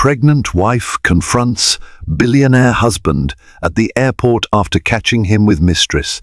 Pregnant wife confronts billionaire husband at the airport after catching him with Mistress.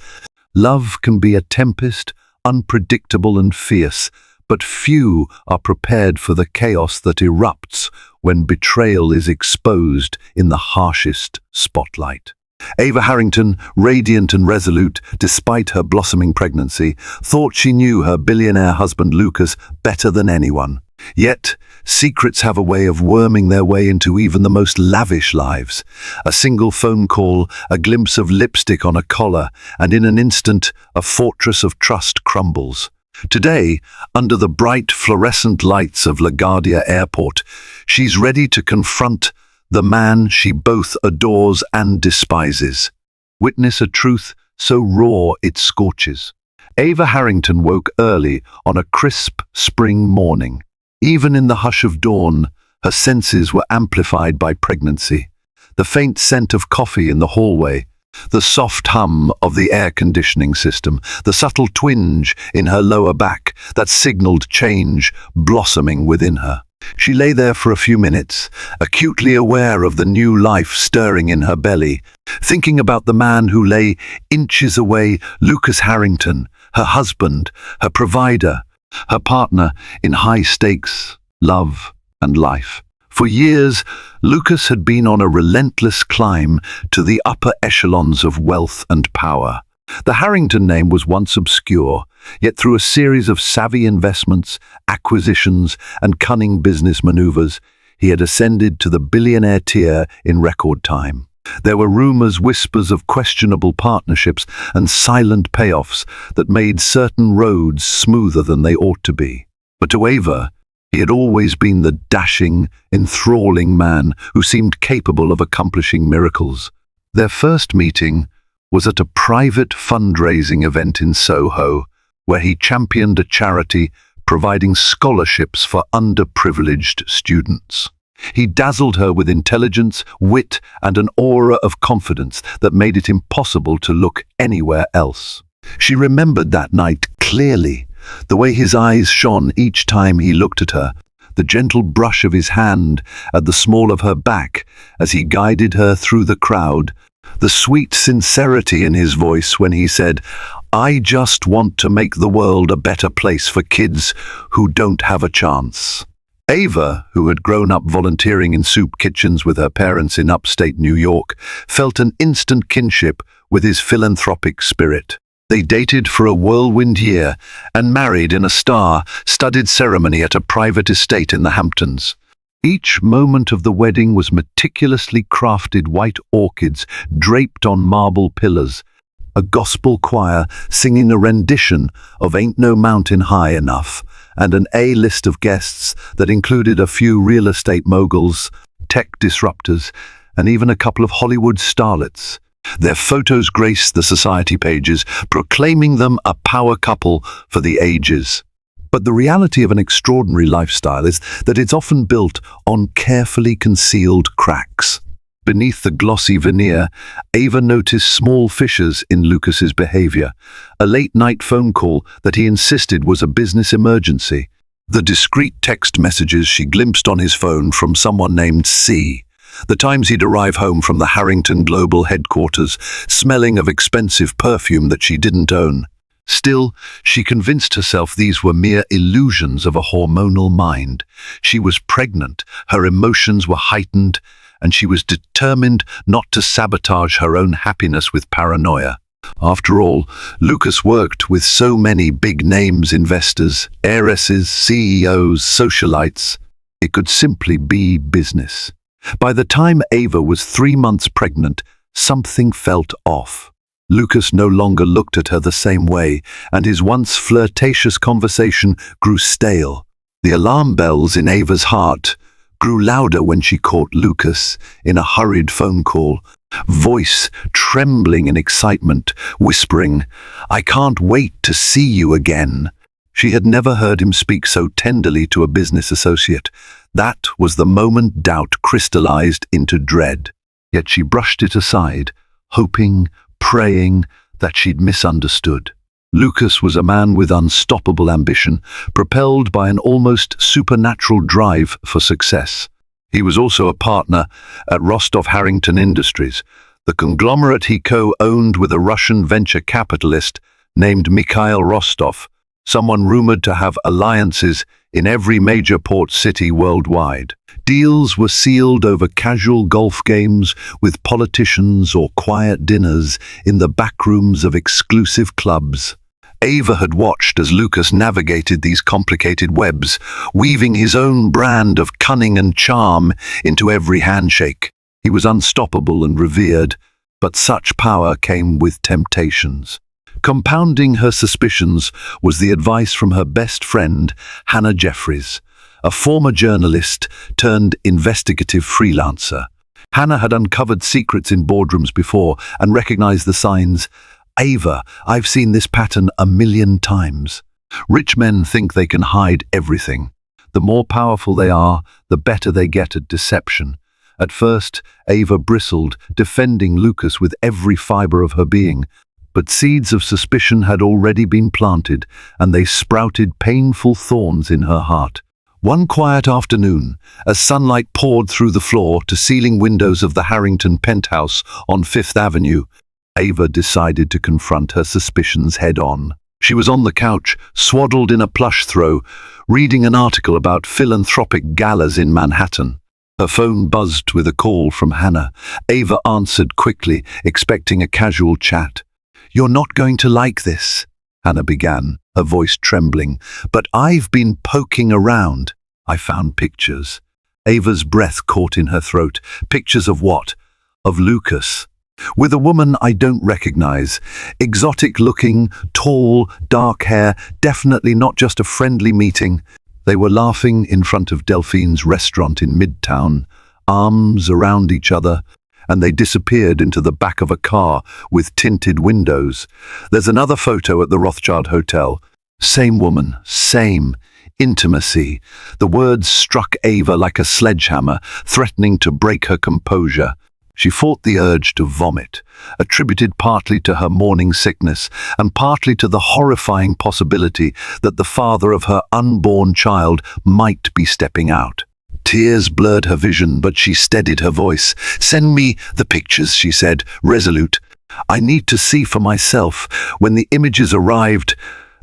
Love can be a tempest, unpredictable and fierce, but few are prepared for the chaos that erupts when betrayal is exposed in the harshest spotlight. Ava Harrington, radiant and resolute despite her blossoming pregnancy, thought she knew her billionaire husband Lucas better than anyone. Yet, secrets have a way of worming their way into even the most lavish lives. A single phone call, a glimpse of lipstick on a collar, and in an instant, a fortress of trust crumbles. Today, under the bright fluorescent lights of LaGuardia Airport, she's ready to confront the man she both adores and despises. Witness a truth so raw it scorches. Ava Harrington woke early on a crisp spring morning. Even in the hush of dawn, her senses were amplified by pregnancy. The faint scent of coffee in the hallway, the soft hum of the air conditioning system, the subtle twinge in her lower back that signaled change blossoming within her. She lay there for a few minutes, acutely aware of the new life stirring in her belly, thinking about the man who lay inches away, Lucas Harrington, her husband, her provider, her partner in high-stakes love and life. For years, Lucas had been on a relentless climb to the upper echelons of wealth and power. The Harrington name was once obscure, yet through a series of savvy investments, acquisitions, and cunning business maneuvers, he had ascended to the billionaire tier in record time. There were rumors, whispers of questionable partnerships and silent payoffs that made certain roads smoother than they ought to be. But to Ava, he had always been the dashing, enthralling man who seemed capable of accomplishing miracles. Their first meeting was at a private fundraising event in Soho, where he championed a charity providing scholarships for underprivileged students. He dazzled her with intelligence, wit, and an aura of confidence that made it impossible to look anywhere else. She remembered that night clearly, the way his eyes shone each time he looked at her, the gentle brush of his hand at the small of her back as he guided her through the crowd, the sweet sincerity in his voice when he said, "I just want to make the world a better place for kids who don't have a chance." Ava, who had grown up volunteering in soup kitchens with her parents in upstate New York, felt an instant kinship with his philanthropic spirit. They dated for a whirlwind year and married in a star-studded ceremony at a private estate in the Hamptons. Each moment of the wedding was meticulously crafted white orchids draped on marble pillars, a gospel choir singing a rendition of Ain't No Mountain High Enough, and an A-list of guests that included a few real estate moguls, tech disruptors, and even a couple of Hollywood starlets. Their photos graced the society pages, proclaiming them a power couple for the ages. But the reality of an extraordinary lifestyle is that it's often built on carefully concealed cracks. Beneath the glossy veneer, Ava noticed small fissures in Lucas's behavior, a late-night phone call that he insisted was a business emergency, the discreet text messages she glimpsed on his phone from someone named C, the times he'd arrive home from the Harrington Global headquarters, smelling of expensive perfume that she didn't own. Still, she convinced herself these were mere illusions of a hormonal mind. She was pregnant, her emotions were heightened, and she was determined not to sabotage her own happiness with paranoia. After all, Lucas worked with so many big-names investors, heiresses, CEOs, socialites. It could simply be business. By the time Ava was 3 months pregnant, something felt off. Lucas no longer looked at her the same way, and his once flirtatious conversation grew stale. The alarm bells in Ava's heart grew louder when she caught Lucas in a hurried phone call, voice trembling in excitement, whispering, "I can't wait to see you again." She had never heard him speak so tenderly to a business associate. That was the moment doubt crystallized into dread. Yet she brushed it aside, hoping, praying that she'd misunderstood. Lucas was a man with unstoppable ambition, propelled by an almost supernatural drive for success. He was also a partner at Rostov-Harrington Industries, the conglomerate he co-owned with a Russian venture capitalist named Mikhail Rostov, someone rumored to have alliances in every major port city worldwide. Deals were sealed over casual golf games with politicians or quiet dinners in the backrooms of exclusive clubs. Ava had watched as Lucas navigated these complicated webs, weaving his own brand of cunning and charm into every handshake. He was unstoppable and revered, but such power came with temptations. Compounding her suspicions was the advice from her best friend, Hannah Jeffries, a former journalist turned investigative freelancer. Hannah had uncovered secrets in boardrooms before and recognized the signs. Ava, I've seen this pattern 1,000,000 times. Rich men think they can hide everything. The more powerful they are, the better they get at deception. At first, Ava bristled, defending Lucas with every fiber of her being. But seeds of suspicion had already been planted, and they sprouted painful thorns in her heart. One quiet afternoon, as sunlight poured through the floor-to-ceiling windows of the Harrington penthouse on Fifth Avenue, Ava decided to confront her suspicions head-on. She was on the couch, swaddled in a plush throw, reading an article about philanthropic galas in Manhattan. Her phone buzzed with a call from Hannah. Ava answered quickly, expecting a casual chat. "You're not going to like this," Hannah began, her voice trembling, "but I've been poking around. I found pictures." Ava's breath caught in her throat. Pictures of what? Of Lucas. With a woman I don't recognize. Exotic-looking, tall, dark hair, definitely not just a friendly meeting. They were laughing in front of Delphine's restaurant in Midtown, arms around each other, and they disappeared into the back of a car with tinted windows. There's another photo at the Rothschild Hotel. Same woman, same intimacy. The words struck Ava like a sledgehammer, threatening to break her composure. She fought the urge to vomit, attributed partly to her morning sickness and partly to the horrifying possibility that the father of her unborn child might be stepping out. Tears blurred her vision, but she steadied her voice. "Send me the pictures," she said, resolute. "I need to see for myself." When the images arrived,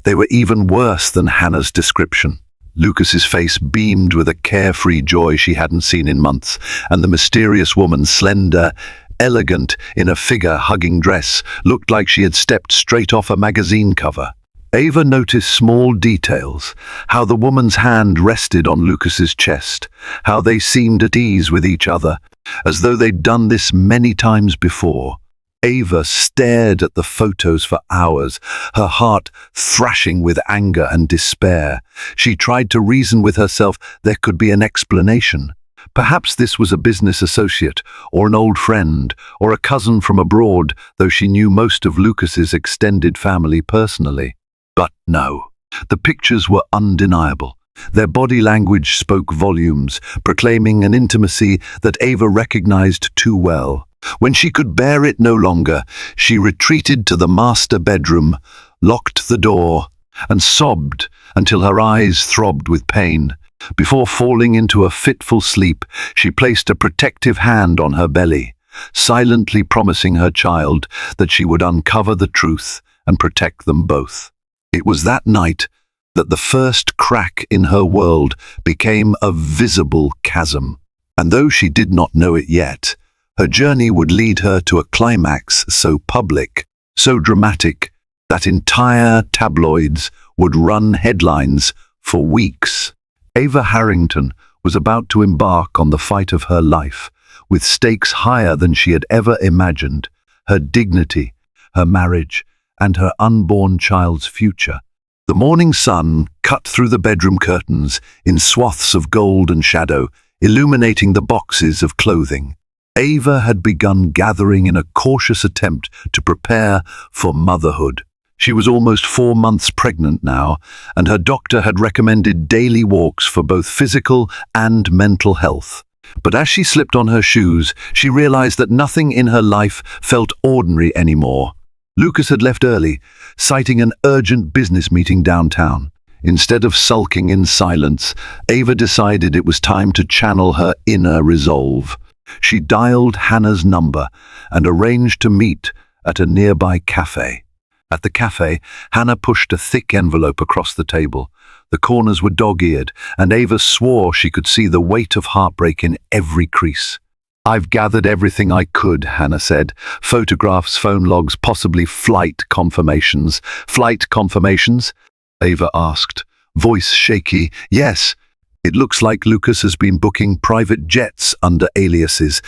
they were even worse than Hannah's description. Lucas's face beamed with a carefree joy she hadn't seen in months, and the mysterious woman, slender, elegant, in a figure-hugging dress, looked like she had stepped straight off a magazine cover. Ava noticed small details, how the woman's hand rested on Lucas's chest, how they seemed at ease with each other, as though they'd done this many times before. Ava stared at the photos for hours, her heart thrashing with anger and despair. She tried to reason with herself there could be an explanation. Perhaps this was a business associate, or an old friend, or a cousin from abroad, though she knew most of Lucas's extended family personally. But no, the pictures were undeniable. Their body language spoke volumes, proclaiming an intimacy that Ava recognized too well. When she could bear it no longer, she retreated to the master bedroom, locked the door, and sobbed until her eyes throbbed with pain. Before falling into a fitful sleep, she placed a protective hand on her belly, silently promising her child that she would uncover the truth and protect them both. It was that night that the first crack in her world became a visible chasm. And though she did not know it yet, her journey would lead her to a climax so public, so dramatic, that entire tabloids would run headlines for weeks. Ava Harrington was about to embark on the fight of her life, with stakes higher than she had ever imagined: her dignity, her marriage, and her unborn child's future. The morning sun cut through the bedroom curtains in swaths of gold and shadow, illuminating the boxes of clothing. Ava had begun gathering in a cautious attempt to prepare for motherhood. She was almost 4 months pregnant now, and her doctor had recommended daily walks for both physical and mental health. But as she slipped on her shoes, she realized that nothing in her life felt ordinary anymore. Lucas had left early, citing an urgent business meeting downtown. Instead of sulking in silence, Ava decided it was time to channel her inner resolve. She dialed Hannah's number and arranged to meet at a nearby cafe. At the cafe, Hannah pushed a thick envelope across the table. The corners were dog-eared, and Ava swore she could see the weight of heartbreak in every crease. "I've gathered everything I could," Hannah said. "Photographs, phone logs, possibly flight confirmations." "Flight confirmations?" Ava asked, voice shaky. "Yes. It looks like Lucas has been booking private jets under aliases.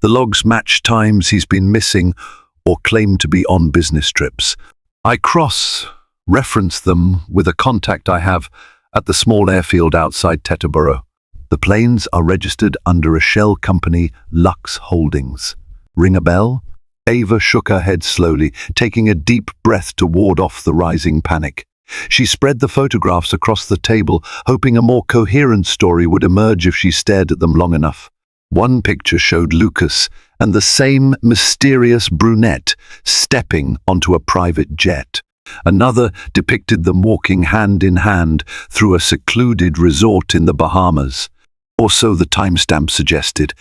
The logs match times he's been missing or claimed to be on business trips. I cross-reference them with a contact I have at the small airfield outside Teterboro. The planes are registered under a shell company, Lux Holdings. Ring a bell?" Ava shook her head slowly, taking a deep breath to ward off the rising panic. She spread the photographs across the table, hoping a more coherent story would emerge if she stared at them long enough. One picture showed Lucas and the same mysterious brunette stepping onto a private jet. Another depicted them walking hand in hand through a secluded resort in the Bahamas. Or so the timestamp suggested.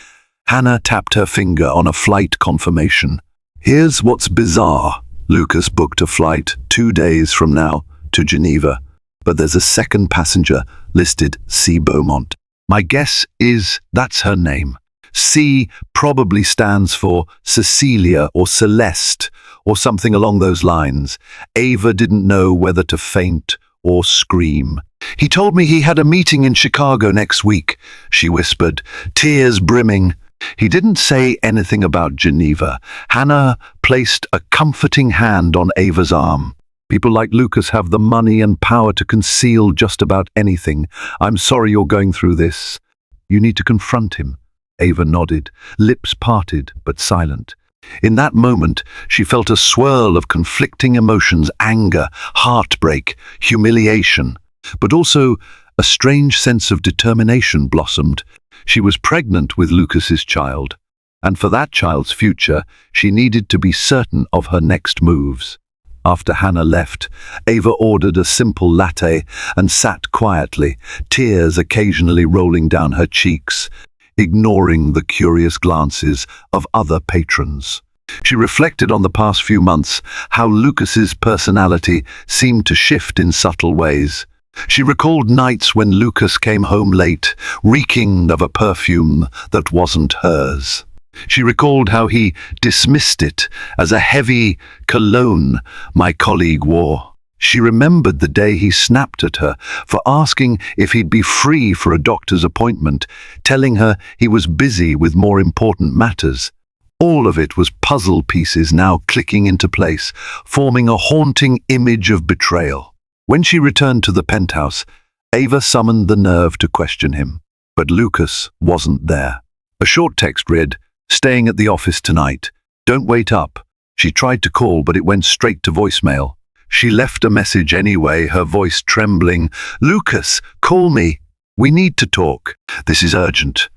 Hannah tapped her finger on a flight confirmation. "Here's what's bizarre. Lucas booked a flight 2 days from now to Geneva, but there's a second passenger listed C. Beaumont. My guess is that's her name. C probably stands for Cecilia or Celeste or something along those lines." Ava didn't know whether to faint or scream. "He told me he had a meeting in Chicago next week," she whispered, tears brimming. He didn't say anything about Geneva. Hannah placed a comforting hand on Ava's arm. "People like Lucas have the money and power to conceal just about anything. I'm sorry you're going through this. You need to confront him." Ava nodded, lips parted but silent. In that moment, she felt a swirl of conflicting emotions: anger, heartbreak, humiliation. But also a strange sense of determination blossomed. She was pregnant with Lucas's child, and for that child's future, she needed to be certain of her next moves. After Hannah left, Ava ordered a simple latte and sat quietly, tears occasionally rolling down her cheeks, ignoring the curious glances of other patrons. She reflected on the past few months, how Lucas's personality seemed to shift in subtle ways. She recalled nights when Lucas came home late, reeking of a perfume that wasn't hers. She recalled how he dismissed it as a heavy cologne my colleague wore. She remembered the day he snapped at her for asking if he'd be free for a doctor's appointment, telling her he was busy with more important matters. All of it was puzzle pieces now clicking into place, forming a haunting image of betrayal. When she returned to the penthouse, Ava summoned the nerve to question him. But Lucas wasn't there. A short text read, "Staying at the office tonight. Don't wait up." She tried to call, but it went straight to voicemail. She left a message anyway, her voice trembling. "Lucas, call me. We need to talk. This is urgent."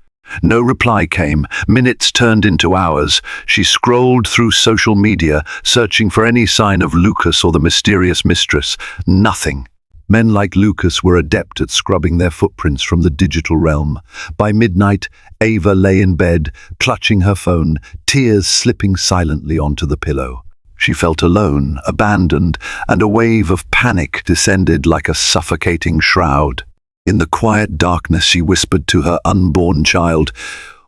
No reply came. Minutes turned into hours. She scrolled through social media, searching for any sign of Lucas or the mysterious mistress. Nothing. Men like Lucas were adept at scrubbing their footprints from the digital realm. By midnight, Ava lay in bed, clutching her phone, tears slipping silently onto the pillow. She felt alone, abandoned, and a wave of panic descended like a suffocating shroud. In the quiet darkness, she whispered to her unborn child,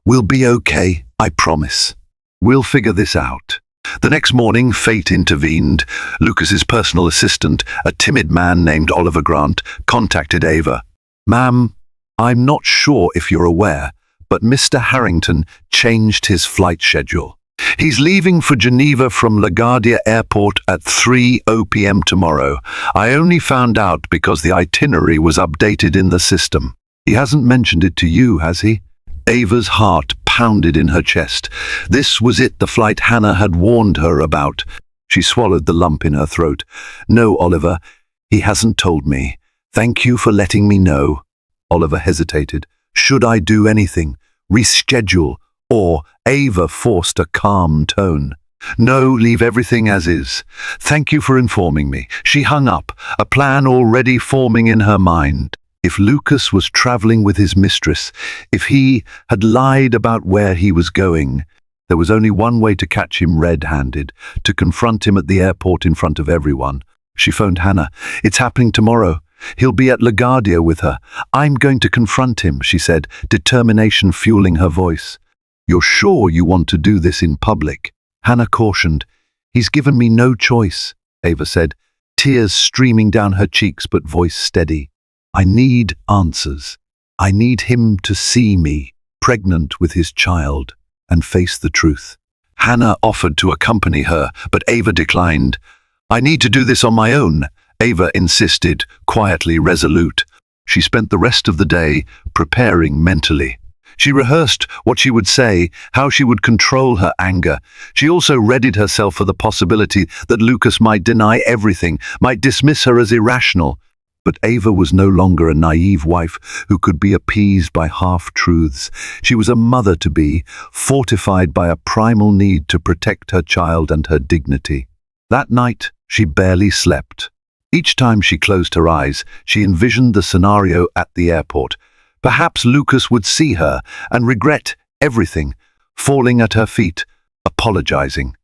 "We'll be okay, I promise. We'll figure this out." The next morning, fate intervened. Lucas's personal assistant, a timid man named Oliver Grant, contacted Ava. "Ma'am, I'm not sure if you're aware, but Mr. Harrington changed his flight schedule. He's leaving for Geneva from LaGuardia Airport at 3:00 p.m. tomorrow. I only found out because the itinerary was updated in the system. He hasn't mentioned it to you, has he?" Ava's heart pounded in her chest. This was it, the flight Hannah had warned her about. She swallowed the lump in her throat. "No, Oliver, he hasn't told me. Thank you for letting me know." Oliver hesitated. "Should I do anything? Reschedule?" Or Ava forced a calm tone. No, leave everything as is. Thank you for informing me. She hung up, a plan already forming in her mind. If Lucas was traveling with his mistress, if he had lied about where he was going, there was only one way to catch him red-handed, to confront him at the airport in front of everyone. She phoned Hannah. "It's happening tomorrow. He'll be at LaGuardia with her. I'm going to confront him," she said, determination fueling her voice. "You're sure you want to do this in public?" Hannah cautioned. "He's given me no choice," Ava said, tears streaming down her cheeks but voice steady. "I need answers. I need him to see me, pregnant with his child, and face the truth." Hannah offered to accompany her, but Ava declined. "I need to do this on my own," Ava insisted, quietly resolute. She spent the rest of the day preparing mentally. She rehearsed what she would say, how she would control her anger. She also readied herself for the possibility that Lucas might deny everything, might dismiss her as irrational. But Ava was no longer a naive wife who could be appeased by half-truths. She was a mother-to-be, fortified by a primal need to protect her child and her dignity. That night, she barely slept. Each time she closed her eyes, she envisioned the scenario at the airport. Perhaps Lucas would see her and regret everything, falling at her feet, apologizing.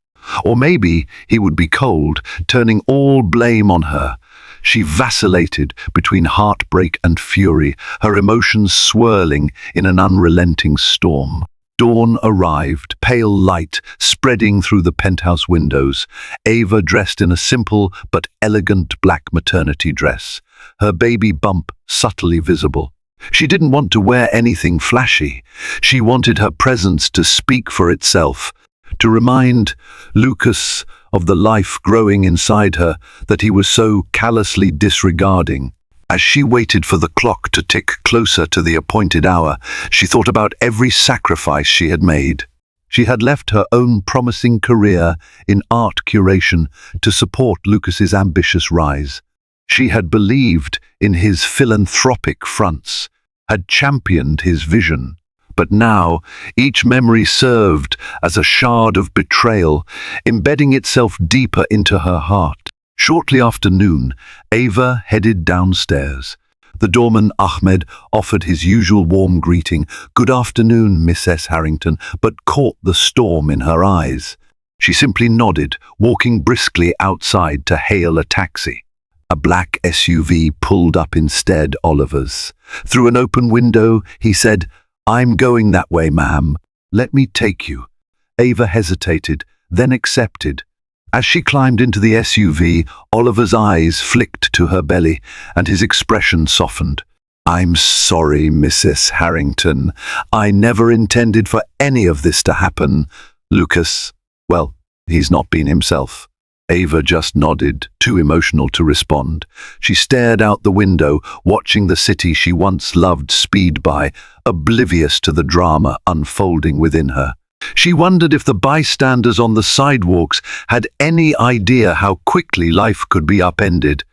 Or maybe he would be cold, turning all blame on her. She vacillated between heartbreak and fury, her emotions swirling in an unrelenting storm. Dawn arrived, pale light spreading through the penthouse windows. Ava dressed in a simple but elegant black maternity dress, her baby bump subtly visible. She didn't want to wear anything flashy. She wanted her presence to speak for itself, to remind Lucas of the life growing inside her that he was so callously disregarding. As she waited for the clock to tick closer to the appointed hour, she thought about every sacrifice she had made. She had left her own promising career in art curation to support Lucas's ambitious rise. She had believed in his philanthropic fronts, had championed his vision. But now, each memory served as a shard of betrayal, embedding itself deeper into her heart. Shortly after noon, Ava headed downstairs. The doorman Ahmed offered his usual warm greeting, "Good afternoon, Mrs. Harrington," but caught the storm in her eyes. She simply nodded, walking briskly outside to hail a taxi. A black SUV pulled up instead Oliver's. Through an open window, he said, "I'm going that way, ma'am. Let me take you." Ava hesitated, then accepted. As she climbed into the SUV, Oliver's eyes flicked to her belly, and his expression softened. "I'm sorry, Mrs. Harrington. I never intended for any of this to happen. Lucas, well, he's not been himself." Ava just nodded, too emotional to respond. She stared out the window, watching the city she once loved speed by, oblivious to the drama unfolding within her. She wondered if the bystanders on the sidewalks had any idea how quickly life could be upended.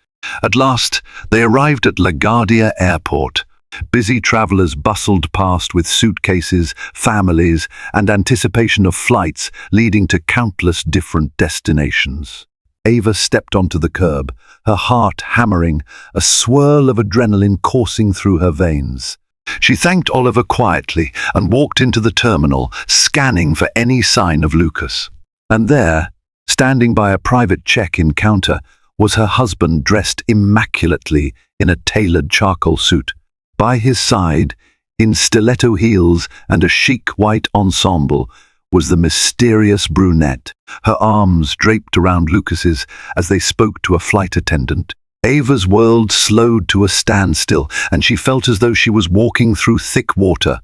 At last, they arrived at LaGuardia Airport. Busy travelers bustled past with suitcases, families, and anticipation of flights leading to countless different destinations. Ava stepped onto the curb, her heart hammering, a swirl of adrenaline coursing through her veins. She thanked Oliver quietly and walked into the terminal, scanning for any sign of Lucas. And there, standing by a private check-in counter, was her husband dressed immaculately in a tailored charcoal suit. By his side, in stiletto heels and a chic white ensemble, was the mysterious brunette, her arms draped around Lucas's as they spoke to a flight attendant. Ava's world slowed to a standstill, and she felt as though she was walking through thick water.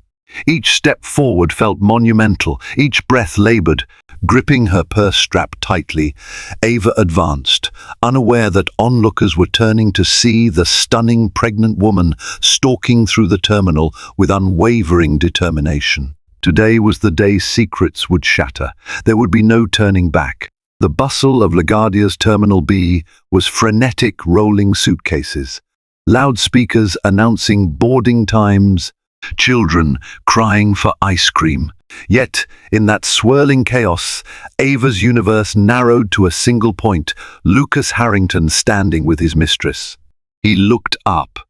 Each step forward felt monumental, each breath labored. Gripping her purse strap tightly, Ava advanced, unaware that onlookers were turning to see the stunning pregnant woman stalking through the terminal with unwavering determination. Today was the day secrets would shatter. There would be no turning back. The bustle of LaGuardia's Terminal B was frenetic rolling suitcases, loudspeakers announcing boarding times, children crying for ice cream. Yet, in that swirling chaos, Ava's universe narrowed to a single point, Lucas Harrington standing with his mistress. He looked up.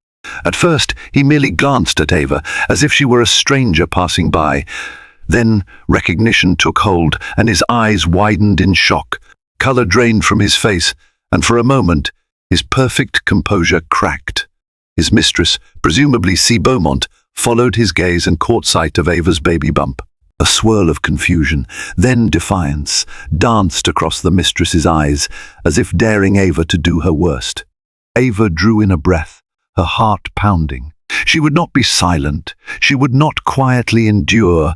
At first, he merely glanced at Ava, as if she were a stranger passing by. Then recognition took hold, and his eyes widened in shock. Color drained from his face, and for a moment, his perfect composure cracked. His mistress, presumably C. Beaumont, followed his gaze and caught sight of Ava's baby bump. A swirl of confusion, then defiance, danced across the mistress's eyes, as if daring Ava to do her worst. Ava drew in a breath, her heart pounding. She would not be silent. She would not quietly endure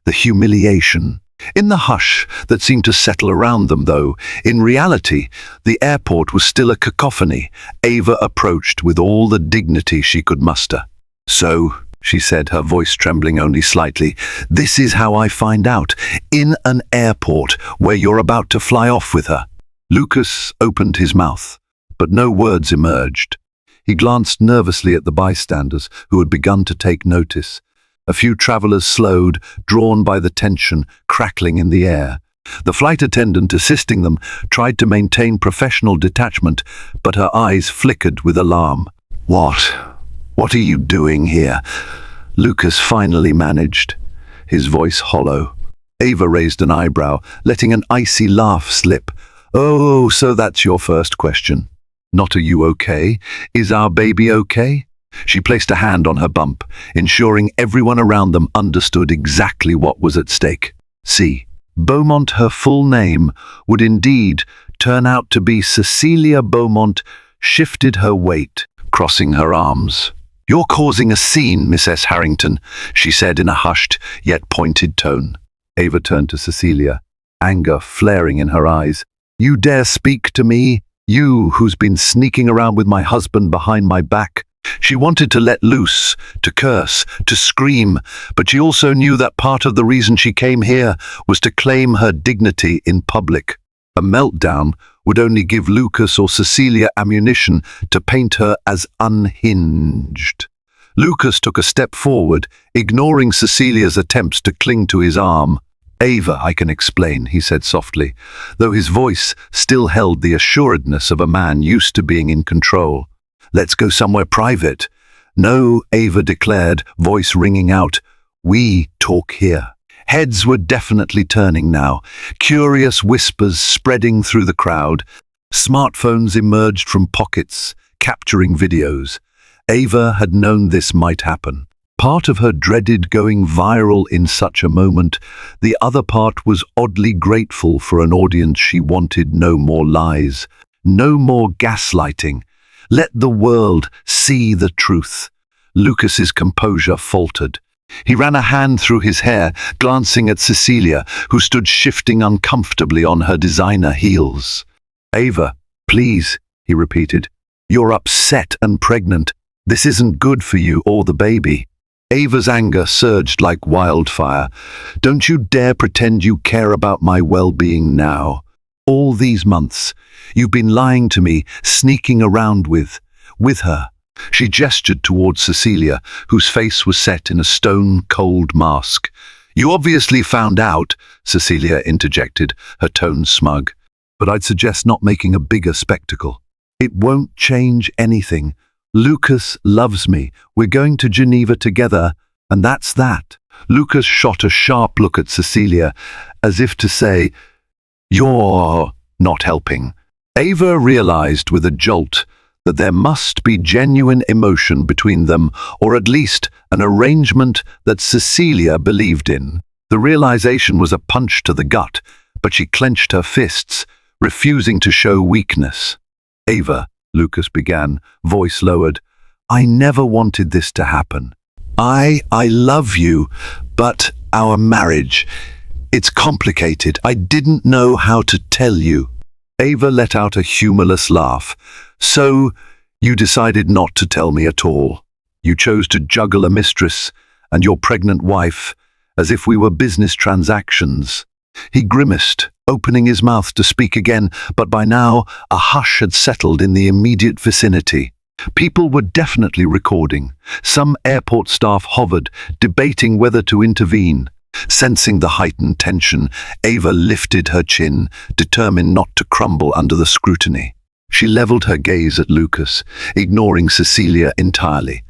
the humiliation. In the hush that seemed to settle around them, though, in reality, the airport was still a cacophony. Ava approached with all the dignity she could muster. "So," she said, her voice trembling only slightly, "this is how I find out. In an airport where you're about to fly off with her." Lucas opened his mouth, but no words emerged. He glanced nervously at the bystanders who had begun to take notice. A few travelers slowed, drawn by the tension crackling in the air. The flight attendant assisting them tried to maintain professional detachment, but her eyes flickered with alarm. What are you doing here?" Lucas finally managed, his voice hollow. Ava raised an eyebrow, letting an icy laugh slip. "Oh, so that's your first question. Not are you okay? Is our baby okay?" She placed a hand on her bump, ensuring everyone around them understood exactly what was at stake. C. Beaumont, her full name, would indeed turn out to be Cecilia Beaumont, shifted her weight, crossing her arms. "You're causing a scene, Mrs. Harrington," she said in a hushed yet pointed tone. Ava turned to Cecilia, anger flaring in her eyes. "You dare speak to me? You who's been sneaking around with my husband behind my back?" She wanted to let loose, to curse, to scream, but she also knew that part of the reason she came here was to claim her dignity in public. A meltdown would only give Lucas or Cecilia ammunition to paint her as unhinged. Lucas took a step forward, ignoring Cecilia's attempts to cling to his arm. "Ava, I can explain," he said softly, though his voice still held the assuredness of a man used to being in control. "Let's go somewhere private." "No," Ava declared, voice ringing out. "We talk here." Heads were definitely turning now, curious whispers spreading through the crowd. Smartphones emerged from pockets, capturing videos. Ava had known this might happen. Part of her dreaded going viral in such a moment. The other part was oddly grateful for an audience she wanted. No more lies, no more gaslighting. Let the world see the truth. Lucas's composure faltered. He ran a hand through his hair, glancing at Cecilia, who stood shifting uncomfortably on her designer heels. "Ava, please," he repeated. "You're upset and pregnant. This isn't good for you or the baby." Ava's anger surged like wildfire. "Don't you dare pretend you care about my well-being now. All these months, you've been lying to me, sneaking around with her." She gestured towards Cecilia, whose face was set in a stone-cold mask. "You obviously found out," Cecilia interjected, her tone smug. "But I'd suggest not making a bigger spectacle. It won't change anything. Lucas loves me. We're going to Geneva together, and that's that." Lucas shot a sharp look at Cecilia, as if to say, "You're not helping." Ava realized with a jolt that there must be genuine emotion between them, or at least an arrangement that Cecilia believed in. The realization was a punch to the gut, but she clenched her fists, refusing to show weakness. "Ava," Lucas began, voice lowered, "I never wanted this to happen. I love you, but our marriage, it's complicated. I didn't know how to tell you." Ava let out a humorless laugh. "So, you decided not to tell me at all. You chose to juggle a mistress and your pregnant wife as if we were business transactions." He grimaced, opening his mouth to speak again, but by now a hush had settled in the immediate vicinity. People were definitely recording. Some airport staff hovered, debating whether to intervene. Sensing the heightened tension, Ava lifted her chin, determined not to crumble under the scrutiny. She leveled her gaze at Lucas, ignoring Cecilia entirely.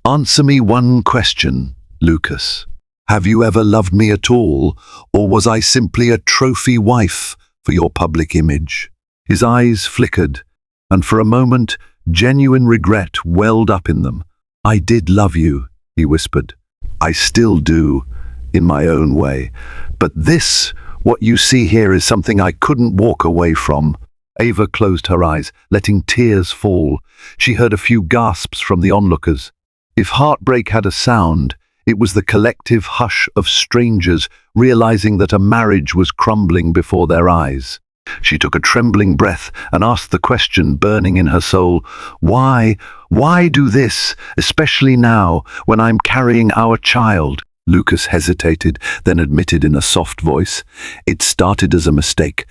"Answer me one question, Lucas. Have you ever loved me at all, or was I simply a trophy wife for your public image?" His eyes flickered, and for a moment, genuine regret welled up in them. "I did love you," he whispered. "I still do, in my own way. But this, what you see here, is something I couldn't walk away from." Ava closed her eyes, letting tears fall. She heard a few gasps from the onlookers. If heartbreak had a sound, it was the collective hush of strangers realizing that a marriage was crumbling before their eyes. She took a trembling breath and asked the question burning in her soul, "Why? Why do this, especially now, when I'm carrying our child?" Lucas hesitated, then admitted in a soft voice, "It started as a mistake.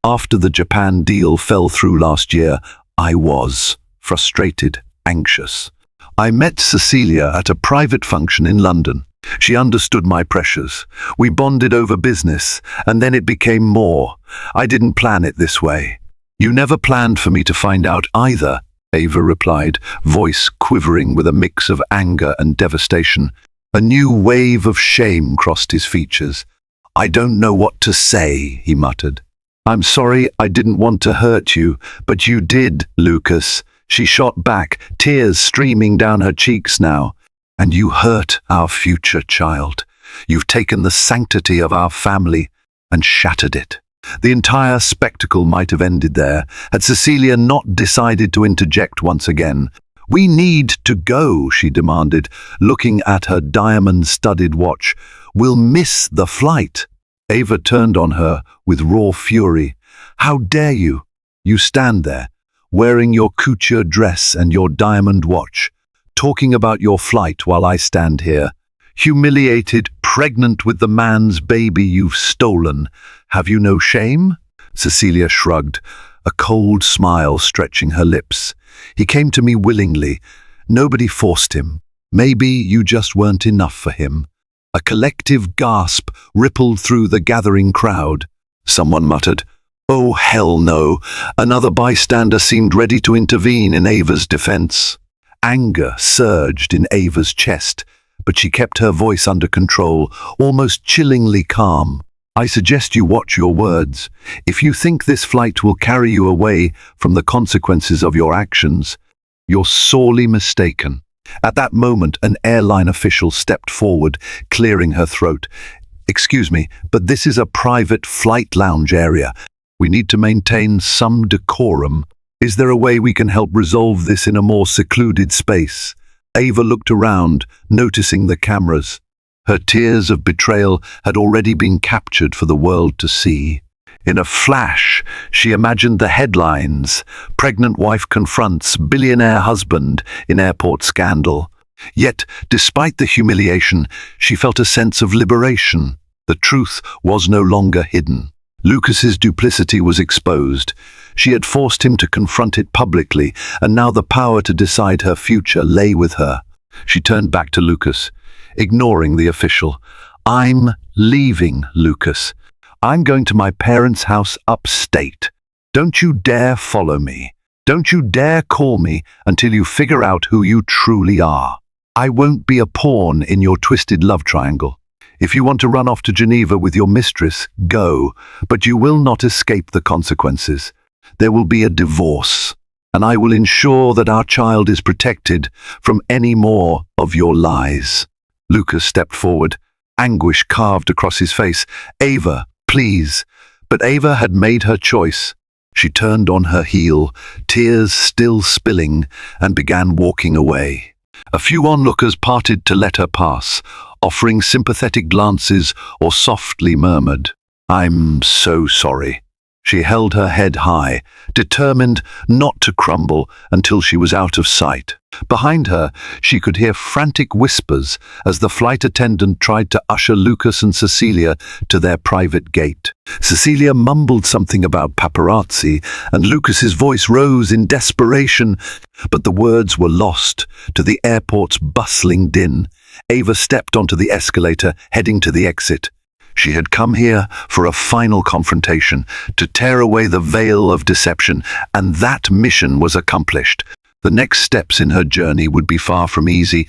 After the Japan deal fell through last year, I was frustrated, anxious. I met Cecilia at a private function in London. She understood my pressures. We bonded over business, and then it became more. I didn't plan it this way." "You never planned for me to find out either," Ava replied, voice quivering with a mix of anger and devastation. A new wave of shame crossed his features. "I don't know what to say," he muttered. "I'm sorry, I didn't want to hurt you, but you did, Lucas." She shot back, tears streaming down her cheeks now. "And you hurt our future child. You've taken the sanctity of our family and shattered it." The entire spectacle might have ended there, had Cecilia not decided to interject once again. "We need to go," she demanded, looking at her diamond-studded watch. "We'll miss the flight." Ava turned on her with raw fury. "How dare you? You stand there, wearing your couture dress and your diamond watch, talking about your flight while I stand here, humiliated, pregnant with the man's baby you've stolen. Have you no shame?" Cecilia shrugged, a cold smile stretching her lips. "He came to me willingly. Nobody forced him. Maybe you just weren't enough for him." A collective gasp rippled through the gathering crowd. Someone muttered, "Oh, hell no." Another bystander seemed ready to intervene in Ava's defense. Anger surged in Ava's chest, but she kept her voice under control, almost chillingly calm. "I suggest you watch your words. If you think this flight will carry you away from the consequences of your actions, you're sorely mistaken." At that moment, an airline official stepped forward, clearing her throat. "Excuse me, but this is a private flight lounge area. We need to maintain some decorum. Is there a way we can help resolve this in a more secluded space?" Ava looked around, noticing the cameras. Her tears of betrayal had already been captured for the world to see. In a flash, she imagined the headlines: "Pregnant wife confronts billionaire husband in airport scandal." Yet, despite the humiliation, she felt a sense of liberation. The truth was no longer hidden. Lucas's duplicity was exposed. She had forced him to confront it publicly, and now the power to decide her future lay with her. She turned back to Lucas, ignoring the official. "I'm leaving, Lucas. I'm going to my parents' house upstate. Don't you dare follow me. Don't you dare call me until you figure out who you truly are. I won't be a pawn in your twisted love triangle. If you want to run off to Geneva with your mistress, go, but you will not escape the consequences. There will be a divorce, and I will ensure that our child is protected from any more of your lies." Lucas stepped forward, anguish carved across his face. "Ava, please." But Ava had made her choice. She turned on her heel, tears still spilling, and began walking away. A few onlookers parted to let her pass, offering sympathetic glances or softly murmured, "I'm so sorry." She held her head high, determined not to crumble until she was out of sight. Behind her, she could hear frantic whispers as the flight attendant tried to usher Lucas and Cecilia to their private gate. Cecilia mumbled something about paparazzi, and Lucas's voice rose in desperation, but the words were lost to the airport's bustling din. Ava stepped onto the escalator, heading to the exit. She had come here for a final confrontation, to tear away the veil of deception, and that mission was accomplished. The next steps in her journey would be far from easy,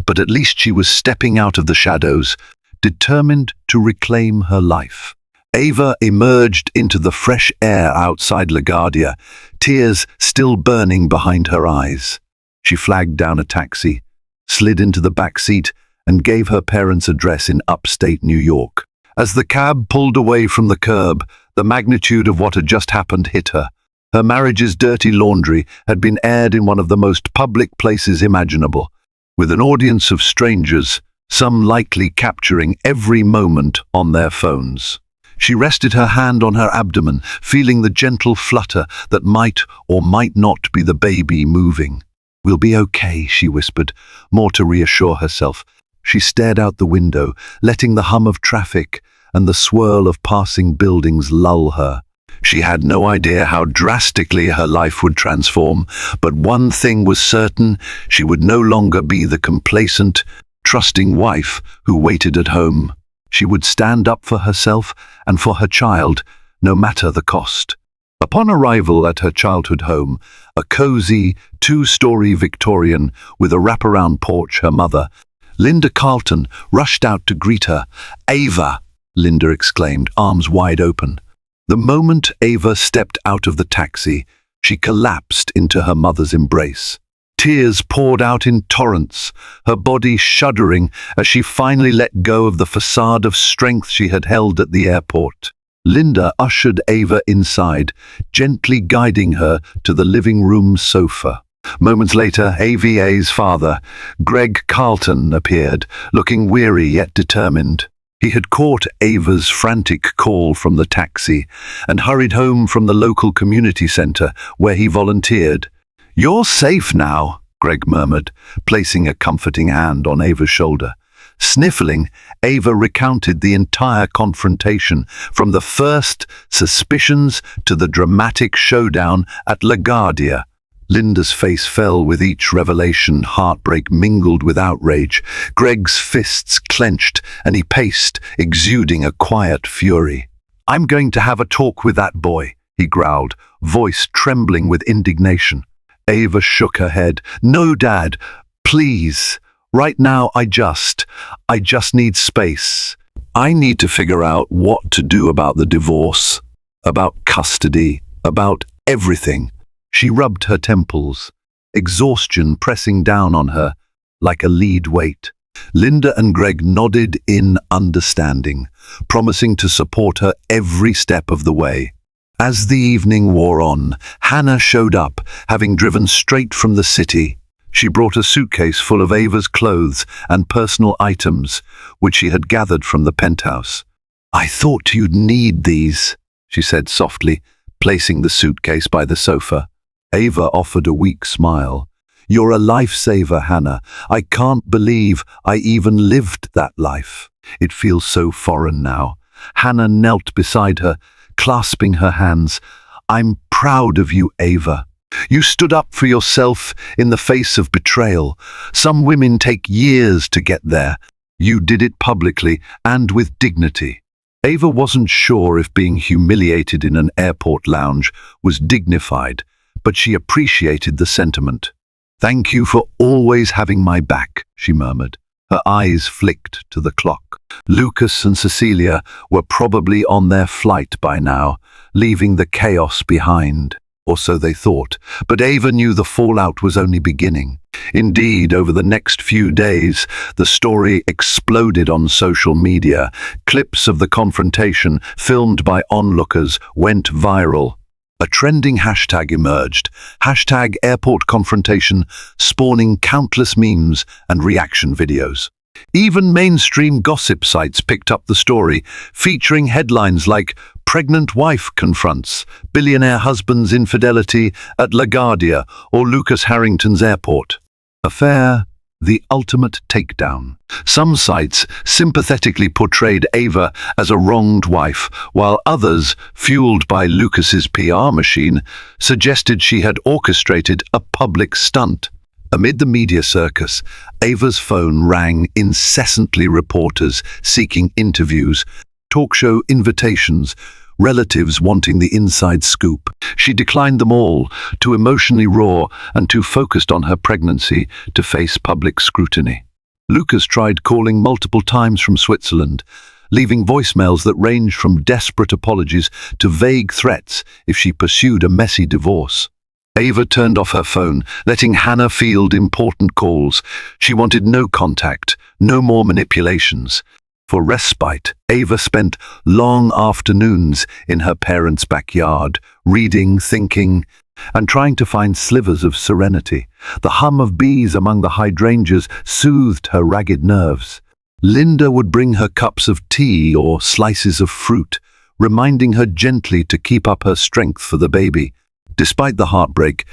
but at least she was stepping out of the shadows, determined to reclaim her life. Ava emerged into the fresh air outside LaGuardia, tears still burning behind her eyes. She flagged down a taxi, slid into the back seat, and gave her parents' address in upstate New York. As the cab pulled away from the curb, the magnitude of what had just happened hit her. Her marriage's dirty laundry had been aired in one of the most public places imaginable, with an audience of strangers, some likely capturing every moment on their phones. She rested her hand on her abdomen, feeling the gentle flutter that might or might not be the baby moving. "We'll be okay," she whispered, more to reassure herself. She stared out the window, letting the hum of traffic and the swirl of passing buildings lull her. She had no idea how drastically her life would transform, but one thing was certain: she would no longer be the complacent, trusting wife who waited at home. She would stand up for herself and for her child, no matter the cost. Upon arrival at her childhood home, a cozy, two-story Victorian with a wraparound porch, her mother, Linda Carlton, rushed out to greet her. "Ava!" Linda exclaimed, arms wide open. The moment Ava stepped out of the taxi, she collapsed into her mother's embrace. Tears poured out in torrents, her body shuddering as she finally let go of the facade of strength she had held at the airport. Linda ushered Ava inside, gently guiding her to the living room sofa. Moments later, Ava's father, Greg Carlton, appeared, looking weary yet determined. He had caught Ava's frantic call from the taxi and hurried home from the local community center where he volunteered. "You're safe now," Greg murmured, placing a comforting hand on Ava's shoulder. Sniffling, Ava recounted the entire confrontation, from the first suspicions to the dramatic showdown at LaGuardia. Linda's face fell with each revelation, heartbreak mingled with outrage. Greg's fists clenched, and he paced, exuding a quiet fury. "I'm going to have a talk with that boy," he growled, voice trembling with indignation. Ava shook her head. "No, Dad, please. Right now, I just need space. I need to figure out what to do about the divorce, about custody, about everything." She rubbed her temples, exhaustion pressing down on her like a lead weight. Linda and Greg nodded in understanding, promising to support her every step of the way. As the evening wore on, Hannah showed up, having driven straight from the city. She brought a suitcase full of Ava's clothes and personal items, which she had gathered from the penthouse. "I thought you'd need these," she said softly, placing the suitcase by the sofa. Ava offered a weak smile. "You're a lifesaver, Hannah. I can't believe I even lived that life. It feels so foreign now." Hannah knelt beside her, clasping her hands. "I'm proud of you, Ava. You stood up for yourself in the face of betrayal. Some women take years to get there. You did it publicly and with dignity." Ava wasn't sure if being humiliated in an airport lounge was dignified, but she appreciated the sentiment. "Thank you for always having my back," she murmured. Her eyes flicked to the clock. Lucas and Cecilia were probably on their flight by now, leaving the chaos behind. Or so they thought, but Ava knew the fallout was only beginning. Indeed, over the next few days, the story exploded on social media. Clips of the confrontation, filmed by onlookers, went viral. A trending hashtag emerged, #airport confrontation, spawning countless memes and reaction videos. Even mainstream gossip sites picked up the story, featuring headlines like "Pregnant Wife Confronts," "Billionaire Husband's Infidelity at LaGuardia," or "Lucas Harrington's Airport Affair, the Ultimate Takedown." Some sites sympathetically portrayed Ava as a wronged wife, while others, fueled by Lucas's PR machine, suggested she had orchestrated a public stunt. Amid the media circus, Ava's phone rang incessantly, reporters seeking interviews. talk show invitations, relatives wanting the inside scoop. She declined them all, too emotionally raw and too focused on her pregnancy to face public scrutiny. Lucas tried calling multiple times from Switzerland, leaving voicemails that ranged from desperate apologies to vague threats if she pursued a messy divorce. Ava turned off her phone, letting Hannah field important calls. She wanted no contact, no more manipulations. For respite, Ava spent long afternoons in her parents' backyard, reading, thinking, and trying to find slivers of serenity. The hum of bees among the hydrangeas soothed her ragged nerves. Linda would bring her cups of tea or slices of fruit, reminding her gently to keep up her strength for the baby. Despite the heartbreak,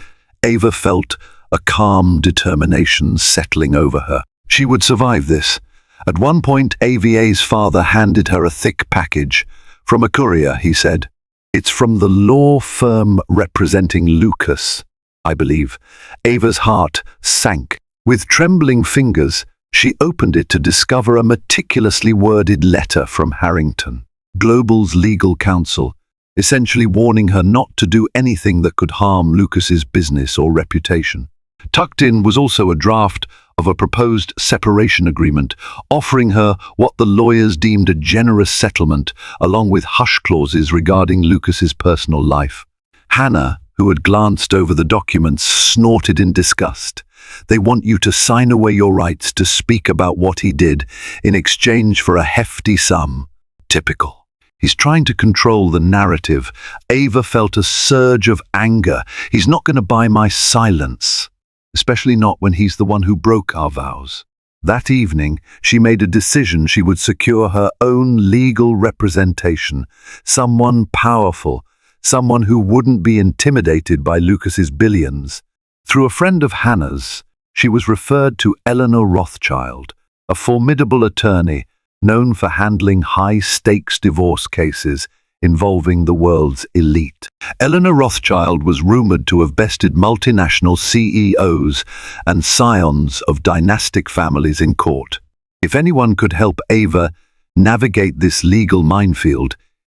Ava felt a calm determination settling over her. She would survive this. At one point, AVA's father handed her a thick package. "From a courier," he said. "It's from the law firm representing Lucas, I believe." Ava's heart sank. With trembling fingers, she opened it to discover a meticulously worded letter from Harrington, Global's legal counsel, essentially warning her not to do anything that could harm Lucas's business or reputation. Tucked in was also a draft of a proposed separation agreement, offering her what the lawyers deemed a generous settlement, along with hush clauses regarding Lucas's personal life. Hannah, who had glanced over the documents, snorted in disgust. "They want you to sign away your rights to speak about what he did in exchange for a hefty sum. Typical. He's trying to control the narrative." Ava felt a surge of anger. "He's not going to buy my silence, especially not when he's the one who broke our vows." That evening, she made a decision she would secure her own legal representation, someone powerful, someone who wouldn't be intimidated by Lucas's billions. Through a friend of Hannah's, she was referred to Eleanor Rothschild, a formidable attorney known for handling high-stakes divorce cases involving the world's elite. Eleanor Rothschild was rumored to have bested multinational CEOs and scions of dynastic families in court. If anyone could help Ava navigate this legal minefield,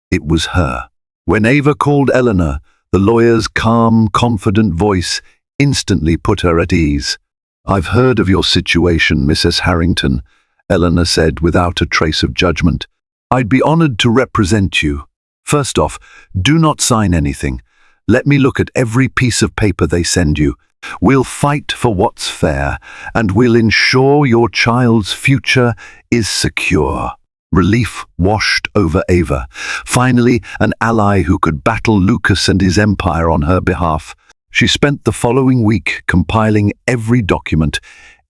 it was her. When Ava called Eleanor, the lawyer's calm, confident voice instantly put her at ease. "I've heard of your situation, Mrs. Harrington," Eleanor said without a trace of judgment. "I'd be honored to represent you. First off, do not sign anything. Let me look at every piece of paper they send you. We'll fight for what's fair, and we'll ensure your child's future is secure." Relief washed over Ava. Finally, an ally who could battle Lucas and his empire on her behalf. She spent the following week compiling every document,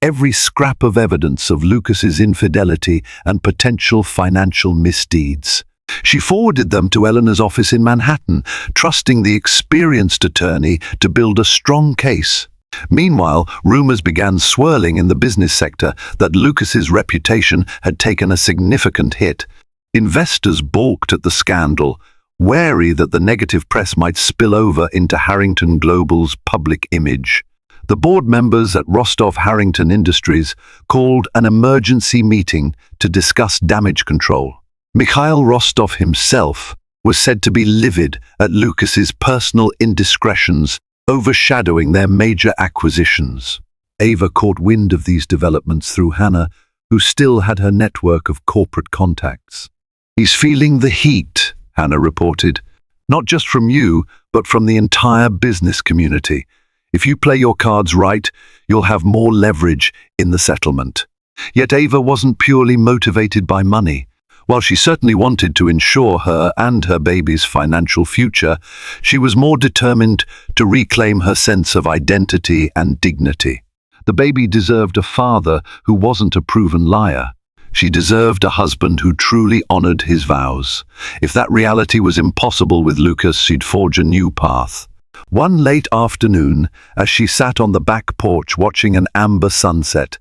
every scrap of evidence of Lucas's infidelity and potential financial misdeeds. She forwarded them to Eleanor's office in Manhattan, trusting the experienced attorney to build a strong case. Meanwhile, rumors began swirling in the business sector that Lucas's reputation had taken a significant hit. Investors balked at the scandal, wary that the negative press might spill over into Harrington Global's public image. The board members at Rostov Harrington Industries called an emergency meeting to discuss damage control. Mikhail Rostov himself was said to be livid at Lucas's personal indiscretions, overshadowing their major acquisitions. Ava caught wind of these developments through Hannah, who still had her network of corporate contacts. "He's feeling the heat," Hannah reported, "not just from you, but from the entire business community. If you play your cards right, you'll have more leverage in the settlement." Yet Ava wasn't purely motivated by money. While she certainly wanted to ensure her and her baby's financial future, she was more determined to reclaim her sense of identity and dignity. The baby deserved a father who wasn't a proven liar. She deserved a husband who truly honored his vows. If that reality was impossible with Lucas, she'd forge a new path. One late afternoon, as she sat on the back porch watching an amber sunset,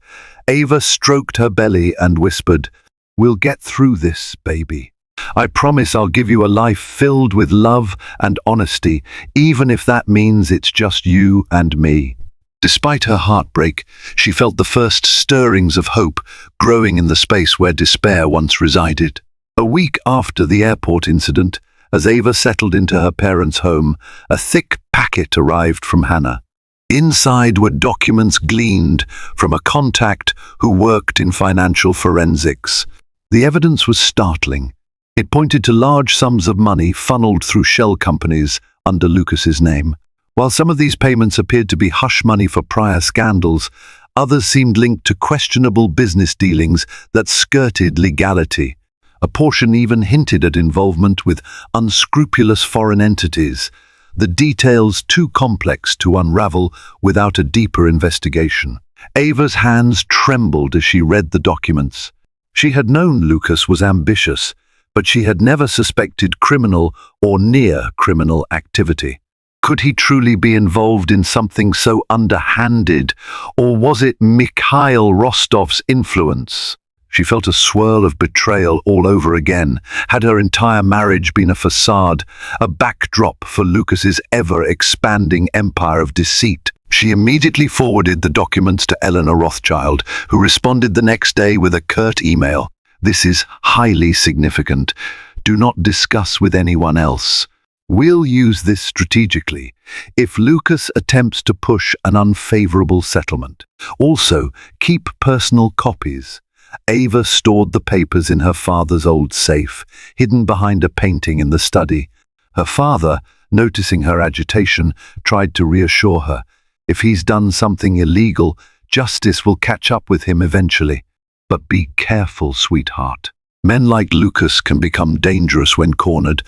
Ava stroked her belly and whispered, "We'll get through this, baby. I promise I'll give you a life filled with love and honesty, even if that means it's just you and me." Despite her heartbreak, she felt the first stirrings of hope growing in the space where despair once resided. A week after the airport incident, as Ava settled into her parents' home, a thick packet arrived from Hannah. Inside were documents gleaned from a contact who worked in financial forensics. The evidence was startling. It pointed to large sums of money funneled through shell companies under Lucas's name. While some of these payments appeared to be hush money for prior scandals, others seemed linked to questionable business dealings that skirted legality. A portion even hinted at involvement with unscrupulous foreign entities, the details too complex to unravel without a deeper investigation. Ava's hands trembled as she read the documents. She had known Lucas was ambitious, but she had never suspected criminal or near-criminal activity. Could he truly be involved in something so underhanded, or was it Mikhail Rostov's influence? She felt a swirl of betrayal all over again. Had her entire marriage been a facade, a backdrop for Lucas's ever-expanding empire of deceit? She immediately forwarded the documents to Eleanor Rothschild, who responded the next day with a curt email. "This is highly significant. Do not discuss with anyone else. We'll use this strategically if Lucas attempts to push an unfavorable settlement. Also, keep personal copies." Ava stored the papers in her father's old safe, hidden behind a painting in the study. Her father, noticing her agitation, tried to reassure her. If he's done something illegal, justice will catch up with him eventually. But be careful, sweetheart. Men like Lucas can become dangerous when cornered.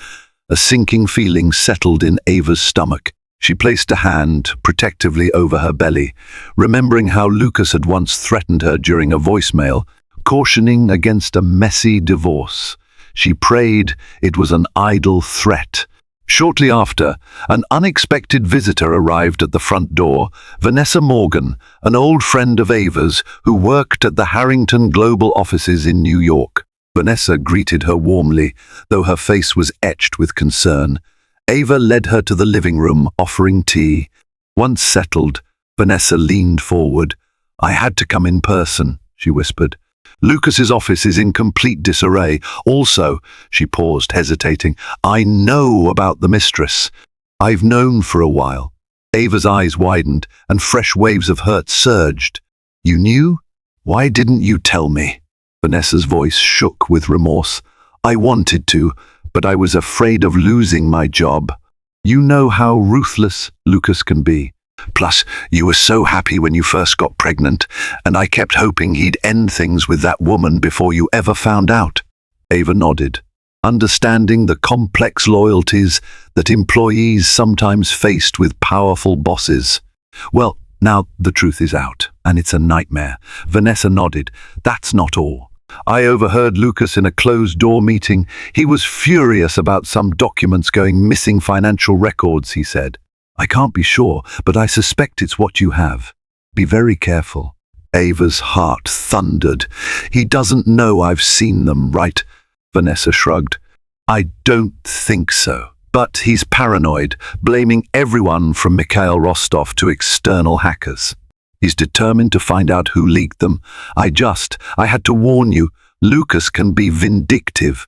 A sinking feeling settled in Ava's stomach. She placed a hand protectively over her belly, remembering how Lucas had once threatened her during a voicemail, cautioning against a messy divorce. She prayed it was an idle threat. Shortly after, an unexpected visitor arrived at the front door, Vanessa Morgan, an old friend of Ava's who worked at the Harrington Global offices in New York. Vanessa greeted her warmly, though her face was etched with concern. Ava led her to the living room, offering tea. Once settled, Vanessa leaned forward. "I had to come in person," she whispered. "Lucas's office is in complete disarray. Also," she paused, hesitating, "I know about the Mistress. I've known for a while." Ava's eyes widened, and fresh waves of hurt surged. "You knew? Why didn't you tell me?" Vanessa's voice shook with remorse. "I wanted to, but I was afraid of losing my job. You know how ruthless Lucas can be. Plus, you were so happy when you first got pregnant, and I kept hoping he'd end things with that woman before you ever found out." Ava nodded, understanding the complex loyalties that employees sometimes faced with powerful bosses. "Well, now the truth is out, and it's a nightmare." Vanessa nodded. "That's not all. I overheard Lucas in a closed-door meeting. He was furious about some documents going missing, financial records, he said. I can't be sure, but I suspect it's what you have. Be very careful." Ava's heart thundered. "He doesn't know I've seen them, right?" Vanessa shrugged. "I don't think so. But he's paranoid, blaming everyone from Mikhail Rostov to external hackers. He's determined to find out who leaked them. I had to warn you, Lucas can be vindictive."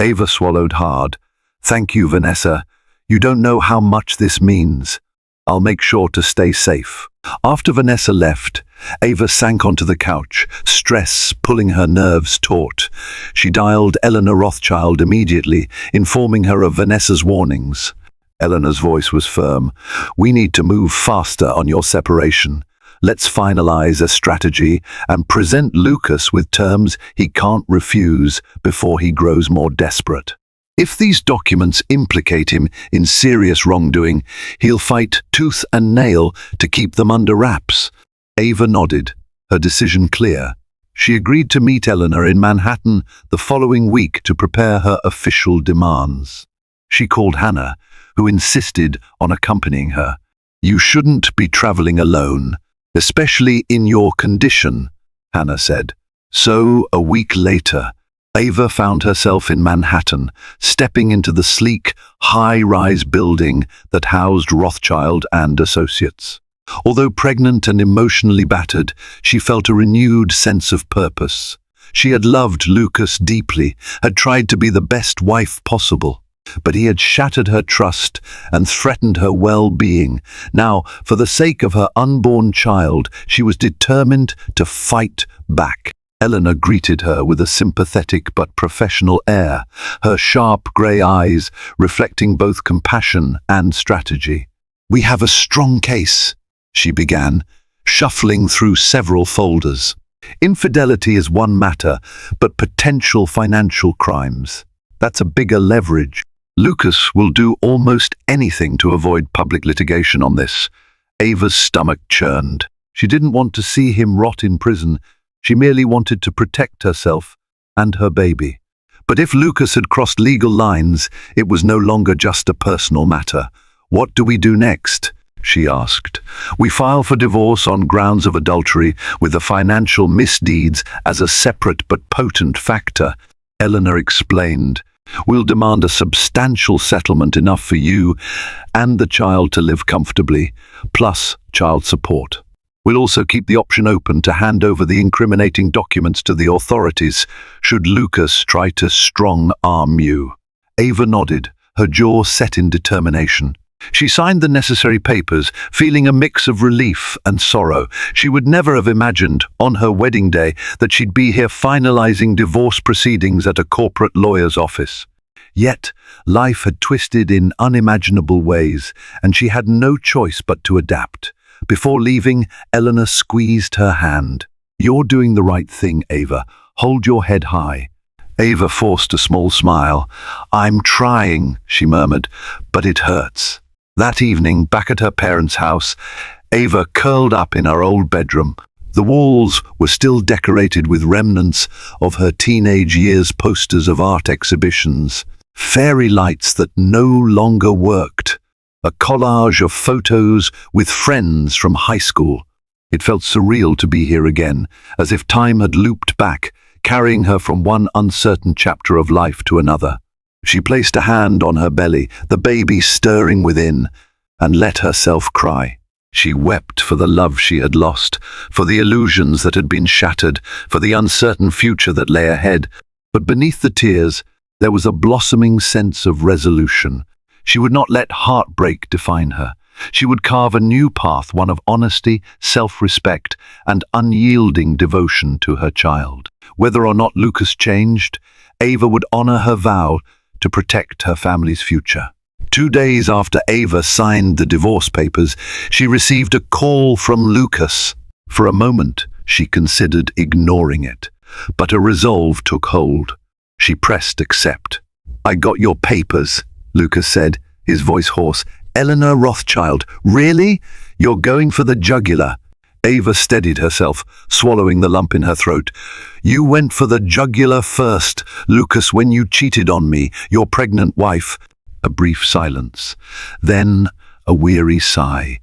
Ava swallowed hard. "Thank you, Vanessa. You don't know how much this means. I'll make sure to stay safe." After Vanessa left, Ava sank onto the couch, stress pulling her nerves taut. She dialed Eleanor Rothschild immediately, informing her of Vanessa's warnings. Eleanor's voice was firm. "We need to move faster on your separation. Let's finalize a strategy and present Lucas with terms he can't refuse before he grows more desperate. If these documents implicate him in serious wrongdoing, he'll fight tooth and nail to keep them under wraps." Ava nodded, her decision clear. She agreed to meet Eleanor in Manhattan the following week to prepare her official demands. She called Hannah, who insisted on accompanying her. "You shouldn't be traveling alone, especially in your condition," Hannah said. So, a week later, Ava found herself in Manhattan, stepping into the sleek, high-rise building that housed Rothschild and Associates. Although pregnant and emotionally battered, she felt a renewed sense of purpose. She had loved Lucas deeply, had tried to be the best wife possible. But he had shattered her trust and threatened her well-being. Now, for the sake of her unborn child, she was determined to fight back. Eleanor greeted her with a sympathetic but professional air, her sharp grey eyes reflecting both compassion and strategy. "We have a strong case," she began, shuffling through several folders. "Infidelity is one matter, but potential financial crimes, that's a bigger leverage. Lucas will do almost anything to avoid public litigation on this." Ava's stomach churned. She didn't want to see him rot in prison. She merely wanted to protect herself and her baby. But if Lucas had crossed legal lines, it was no longer just a personal matter. "What do we do next?" she asked. "We file for divorce on grounds of adultery, with the financial misdeeds as a separate but potent factor," Eleanor explained. "We'll demand a substantial settlement, enough for you and the child to live comfortably, plus child support. We'll also keep the option open to hand over the incriminating documents to the authorities, should Lucas try to strong-arm you." Ava nodded, her jaw set in determination. She signed the necessary papers, feeling a mix of relief and sorrow. She would never have imagined, on her wedding day, that she'd be here finalizing divorce proceedings at a corporate lawyer's office. Yet, life had twisted in unimaginable ways, and she had no choice but to adapt. Before leaving, Eleanor squeezed her hand. "You're doing the right thing, Ava. Hold your head high." Ava forced a small smile. "I'm trying," she murmured, "but it hurts." That evening, back at her parents' house, Ava curled up in her old bedroom. The walls were still decorated with remnants of her teenage years' posters of art exhibitions, fairy lights that no longer worked, a collage of photos with friends from high school. It felt surreal to be here again, as if time had looped back, carrying her from one uncertain chapter of life to another. She placed a hand on her belly, the baby stirring within, and let herself cry. She wept for the love she had lost, for the illusions that had been shattered, for the uncertain future that lay ahead. But beneath the tears, there was a blossoming sense of resolution. She would not let heartbreak define her. She would carve a new path, one of honesty, self-respect, and unyielding devotion to her child. Whether or not Lucas changed, Ava would honor her vow to protect her family's future. 2 days after Ava signed the divorce papers, she received a call from Lucas. For a moment, she considered ignoring it, but a resolve took hold. She pressed accept. "I got your papers," Lucas said, his voice hoarse. "Eleanor Rothschild, really? You're going for the jugular." Ava steadied herself, swallowing the lump in her throat. "You went for the jugular first, Lucas, when you cheated on me, your pregnant wife." A brief silence. Then a weary sigh.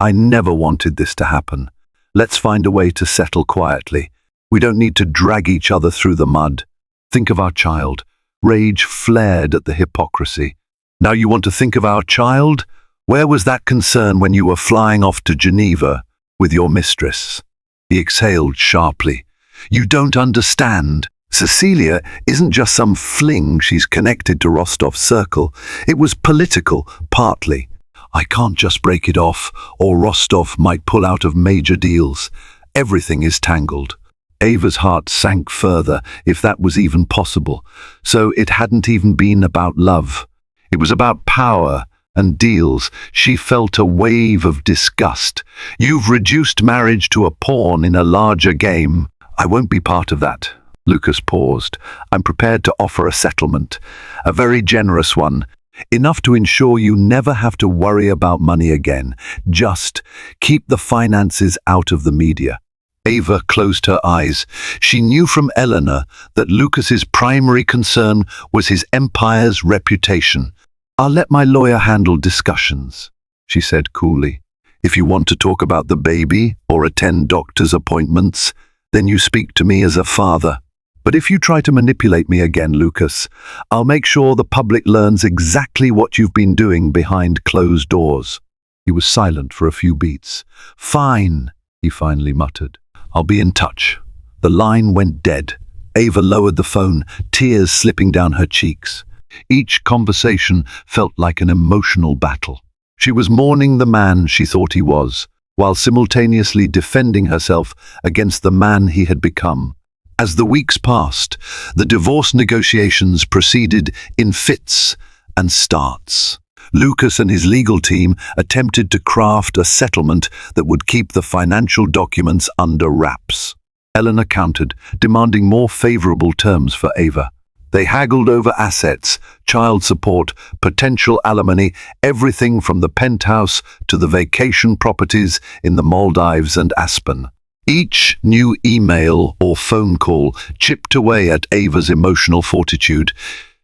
I never wanted this to happen. Let's find a way to settle quietly. We don't need to drag each other through the mud. Think of our child." Rage flared at the hypocrisy. "Now you want to think of our child? Where was that concern when you were flying off to Geneva with your mistress?" He exhaled sharply. "You don't understand. Cecilia isn't just some fling she's connected to Rostov's circle. It was political, partly. I can't just break it off, or Rostov might pull out of major deals. Everything is tangled." Ava's heart sank further, if that was even possible. So it hadn't even been about love. It was about power and deals. She felt a wave of disgust. "You've reduced marriage to a pawn in a larger game." "I won't be part of that." Lucas paused. "I'm prepared to offer a settlement, a very generous one, enough to ensure you never have to worry about money again. Just keep the finances out of the media." Ava closed her eyes. She knew from Eleanor that Lucas's primary concern was his empire's reputation. "I'll let my lawyer handle discussions," she said coolly. "If you want to talk about the baby or attend doctor's appointments, then you speak to me as a father. But if you try to manipulate me again, Lucas, I'll make sure the public learns exactly what you've been doing behind closed doors." He was silent for a few beats. "Fine," he finally muttered. "I'll be in touch." The line went dead. Ava lowered the phone, tears slipping down her cheeks. Each conversation felt like an emotional battle. She was mourning the man she thought he was, while simultaneously defending herself against the man he had become. As the weeks passed, the divorce negotiations proceeded in fits and starts. Lucas and his legal team attempted to craft a settlement that would keep the financial documents under wraps. Eleanor countered, demanding more favorable terms for Ava. They haggled over assets, child support, potential alimony, everything from the penthouse to the vacation properties in the Maldives and Aspen. Each new email or phone call chipped away at Ava's emotional fortitude,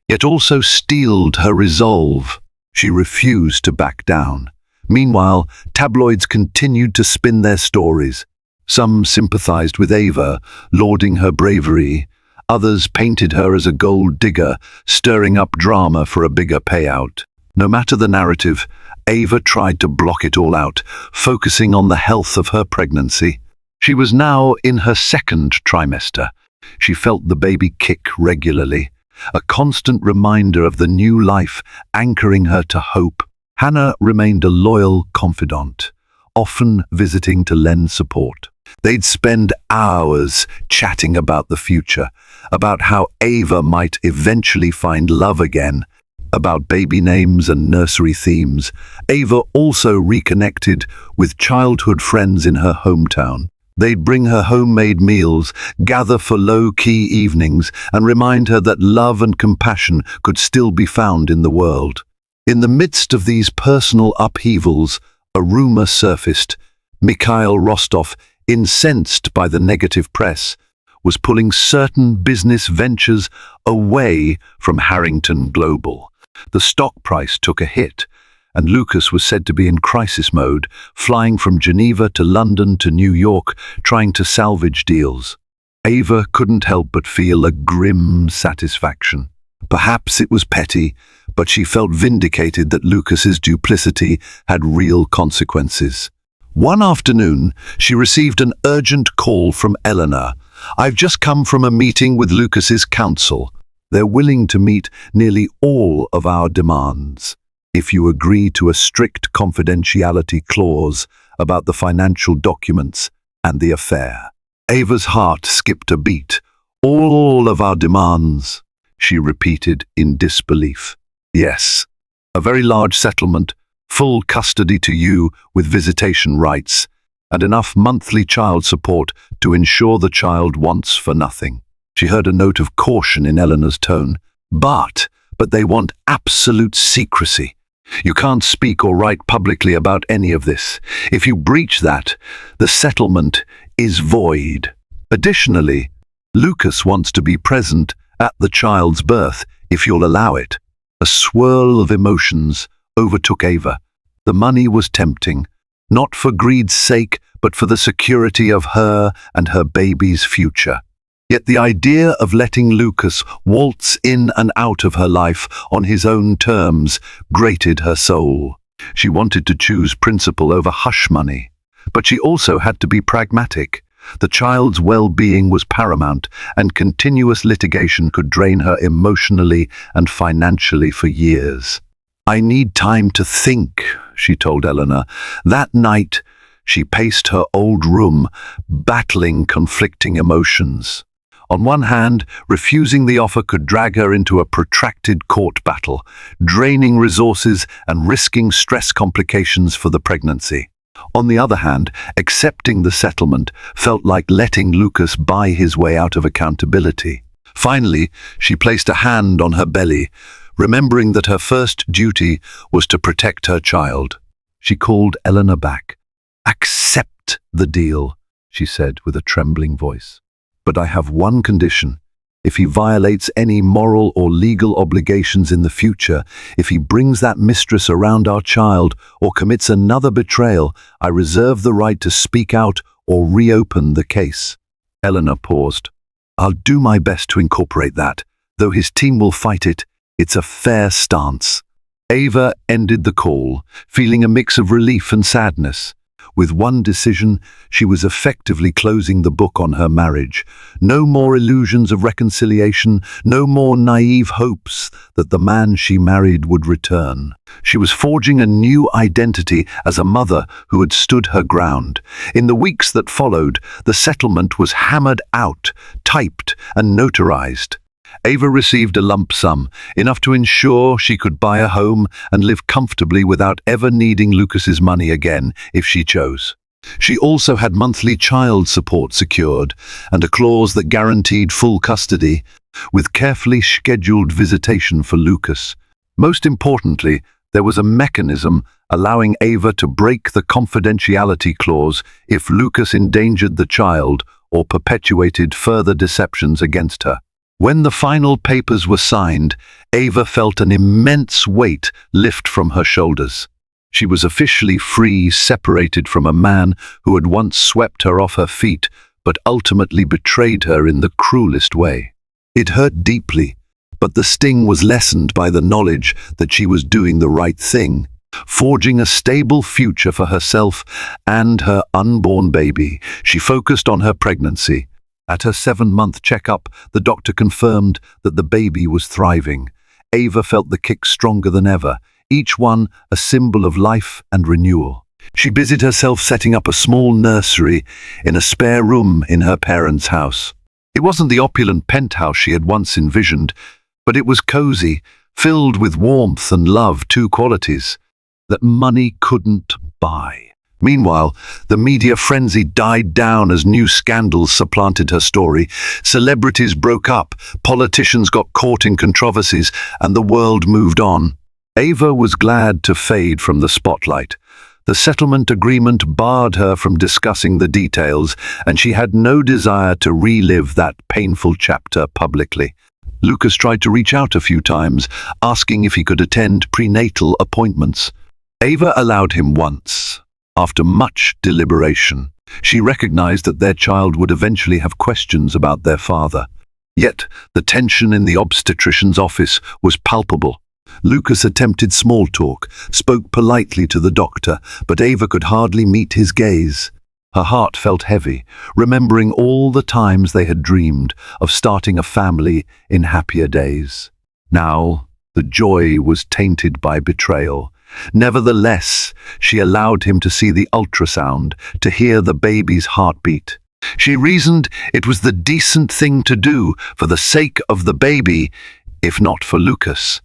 yet also steeled her resolve. She refused to back down. Meanwhile, tabloids continued to spin their stories. Some sympathized with Ava, lauding her bravery. Others painted her as a gold digger, stirring up drama for a bigger payout. No matter the narrative, Ava tried to block it all out, focusing on the health of her pregnancy. She was now in her second trimester. She felt the baby kick regularly, a constant reminder of the new life anchoring her to hope. Hannah remained a loyal confidant, often visiting to lend support. They'd spend hours chatting about the future, about how Ava might eventually find love again, about baby names and nursery themes. Ava also reconnected with childhood friends in her hometown. They'd bring her homemade meals, gather for low-key evenings, and remind her that love and compassion could still be found in the world. In the midst of these personal upheavals, a rumor surfaced. Mikhail Rostov, incensed by the negative press, was pulling certain business ventures away from Harrington Global. The stock price took a hit, and Lucas was said to be in crisis mode, flying from Geneva to London to New York, trying to salvage deals. Ava couldn't help but feel a grim satisfaction. Perhaps it was petty, but she felt vindicated that Lucas's duplicity had real consequences. One afternoon, she received an urgent call from Eleanor. "I've just come from a meeting with Lucas's counsel. They're willing to meet nearly all of our demands, if you agree to a strict confidentiality clause about the financial documents and the affair." Ava's heart skipped a beat. "All of our demands," she repeated in disbelief. "Yes, a very large settlement, full custody to you with visitation rights, and enough monthly child support to ensure the child wants for nothing." She heard a note of caution in Eleanor's tone. But they want absolute secrecy. You can't speak or write publicly about any of this. If you breach that, the settlement is void. Additionally, Lucas wants to be present at the child's birth, if you'll allow it. A swirl of emotions overtook Ava. The money was tempting, not for greed's sake, but for the security of her and her baby's future. Yet the idea of letting Lucas waltz in and out of her life on his own terms grated her soul. She wanted to choose principle over hush money, but she also had to be pragmatic. The child's well-being was paramount, and continuous litigation could drain her emotionally and financially for years. "I need time to think," she told Eleanor. That night, she paced her old room, battling conflicting emotions. On one hand, refusing the offer could drag her into a protracted court battle, draining resources and risking stress complications for the pregnancy. On the other hand, accepting the settlement felt like letting Lucas buy his way out of accountability. Finally, she placed a hand on her belly, remembering that her first duty was to protect her child. She called Eleanor back. "Accept the deal," she said with a trembling voice. "But I have one condition. If he violates any moral or legal obligations in the future, if he brings that mistress around our child or commits another betrayal, I reserve the right to speak out or reopen the case." Eleanor paused. "I'll do my best to incorporate that. Though his team will fight it, it's a fair stance." Ava ended the call, feeling a mix of relief and sadness. With one decision, she was effectively closing the book on her marriage. No more illusions of reconciliation, no more naive hopes that the man she married would return. She was forging a new identity as a mother who had stood her ground. In the weeks that followed, the settlement was hammered out, typed, and notarized. Ava received a lump sum, enough to ensure she could buy a home and live comfortably without ever needing Lucas's money again if she chose. She also had monthly child support secured and a clause that guaranteed full custody, with carefully scheduled visitation for Lucas. Most importantly, there was a mechanism allowing Ava to break the confidentiality clause if Lucas endangered the child or perpetuated further deceptions against her. When the final papers were signed, Ava felt an immense weight lift from her shoulders. She was officially free, separated from a man who had once swept her off her feet, but ultimately betrayed her in the cruelest way. It hurt deeply, but the sting was lessened by the knowledge that she was doing the right thing, forging a stable future for herself and her unborn baby. She focused on her pregnancy. At her 7-month checkup, the doctor confirmed that the baby was thriving. Ava felt the kick stronger than ever, each one a symbol of life and renewal. She busied herself setting up a small nursery in a spare room in her parents' house. It wasn't the opulent penthouse she had once envisioned, but it was cozy, filled with warmth and love, two qualities that money couldn't buy. Meanwhile, the media frenzy died down as new scandals supplanted her story. Celebrities broke up, politicians got caught in controversies, and the world moved on. Ava was glad to fade from the spotlight. The settlement agreement barred her from discussing the details, and she had no desire to relive that painful chapter publicly. Lucas tried to reach out a few times, asking if he could attend prenatal appointments. Ava allowed him once. After much deliberation, she recognized that their child would eventually have questions about their father. Yet, the tension in the obstetrician's office was palpable. Lucas attempted small talk, spoke politely to the doctor, but Ava could hardly meet his gaze. Her heart felt heavy, remembering all the times they had dreamed of starting a family in happier days. Now, the joy was tainted by betrayal. Nevertheless, she allowed him to see the ultrasound, to hear the baby's heartbeat. She reasoned it was the decent thing to do for the sake of the baby, if not for Lucas.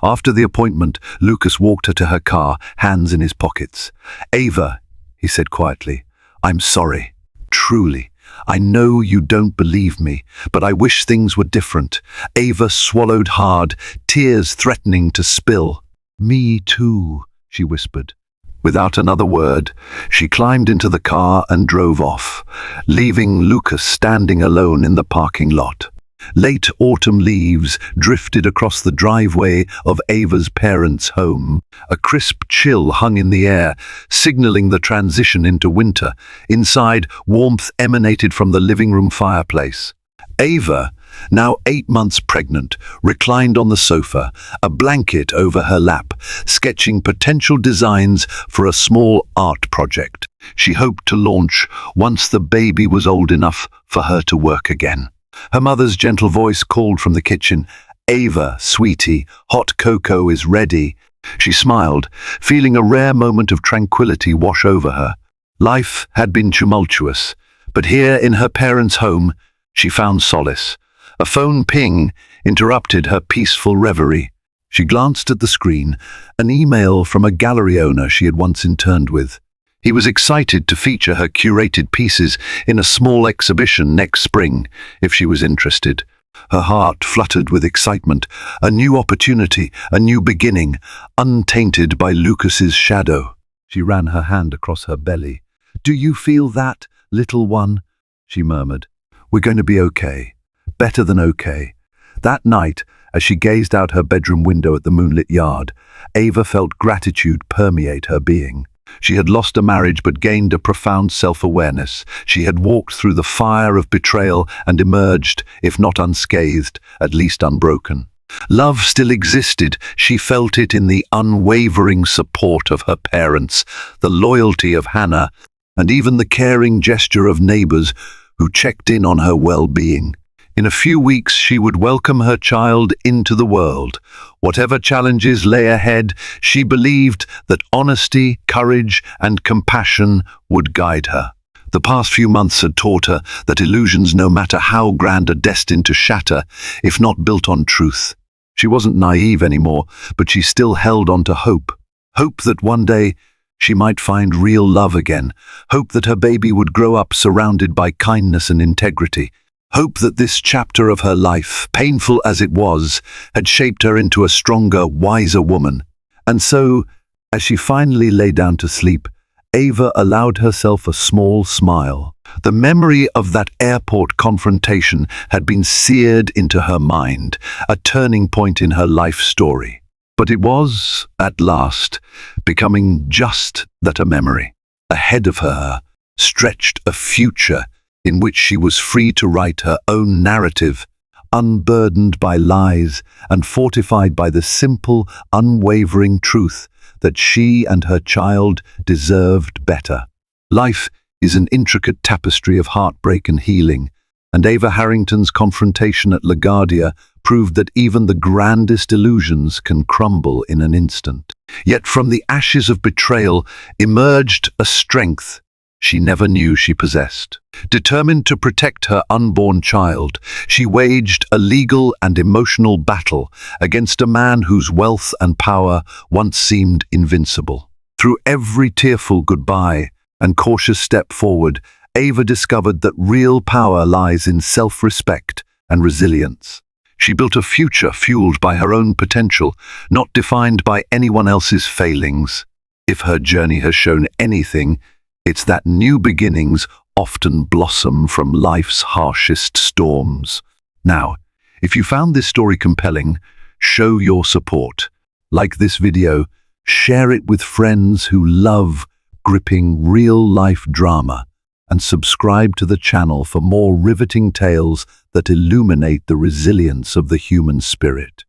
After the appointment, Lucas walked her to her car, hands in his pockets. "Ava," he said quietly, "I'm sorry. Truly. I know you don't believe me, but I wish things were different." Ava swallowed hard, tears threatening to spill. "Me too," she whispered. Without another word, she climbed into the car and drove off, leaving Lucas standing alone in the parking lot. Late autumn leaves drifted across the driveway of Ava's parents' home. A crisp chill hung in the air, signaling the transition into winter. Inside, warmth emanated from the living room fireplace. Ava, now 8 months pregnant, reclined on the sofa, a blanket over her lap, sketching potential designs for a small art project she hoped to launch once the baby was old enough for her to work again. Her mother's gentle voice called from the kitchen, "Ava, sweetie, hot cocoa is ready." She smiled, feeling a rare moment of tranquility wash over her. Life had been tumultuous, but here in her parents' home, she found solace. A phone ping interrupted her peaceful reverie. She glanced at the screen, an email from a gallery owner she had once interned with. He was excited to feature her curated pieces in a small exhibition next spring, if she was interested. Her heart fluttered with excitement, a new opportunity, a new beginning, untainted by Lucas's shadow. She ran her hand across her belly. "Do you feel that, little one?" she murmured. "We're going to be okay. Better than okay." That night, as she gazed out her bedroom window at the moonlit yard, Ava felt gratitude permeate her being. She had lost a marriage but gained a profound self-awareness. She had walked through the fire of betrayal and emerged, if not unscathed, at least unbroken. Love still existed. She felt it in the unwavering support of her parents, the loyalty of Hannah, and even the caring gesture of neighbors who checked in on her well-being. In a few weeks, she would welcome her child into the world. Whatever challenges lay ahead, she believed that honesty, courage, and compassion would guide her. The past few months had taught her that illusions, no matter how grand, are destined to shatter, if not built on truth. She wasn't naive anymore, but she still held on to hope. Hope that one day she might find real love again. Hope that her baby would grow up surrounded by kindness and integrity. Hope that this chapter of her life, painful as it was, had shaped her into a stronger, wiser woman. And so, as she finally lay down to sleep, Ava allowed herself a small smile. The memory of that airport confrontation had been seared into her mind, a turning point in her life story. But it was, at last, becoming just that, a memory. Ahead of her stretched a future in which she was free to write her own narrative, unburdened by lies and fortified by the simple, unwavering truth that she and her child deserved better. Life is an intricate tapestry of heartbreak and healing, and Ava Harrington's confrontation at LaGuardia proved that even the grandest illusions can crumble in an instant. Yet from the ashes of betrayal emerged a strength she never knew she possessed. Determined to protect her unborn child, she waged a legal and emotional battle against a man whose wealth and power once seemed invincible. Through every tearful goodbye and cautious step forward, Ava discovered that real power lies in self-respect and resilience. She built a future fueled by her own potential, not defined by anyone else's failings. If her journey has shown anything, it's that new beginnings often blossom from life's harshest storms. Now, if you found this story compelling, show your support. Like this video, share it with friends who love gripping real-life drama, and subscribe to the channel for more riveting tales that illuminate the resilience of the human spirit.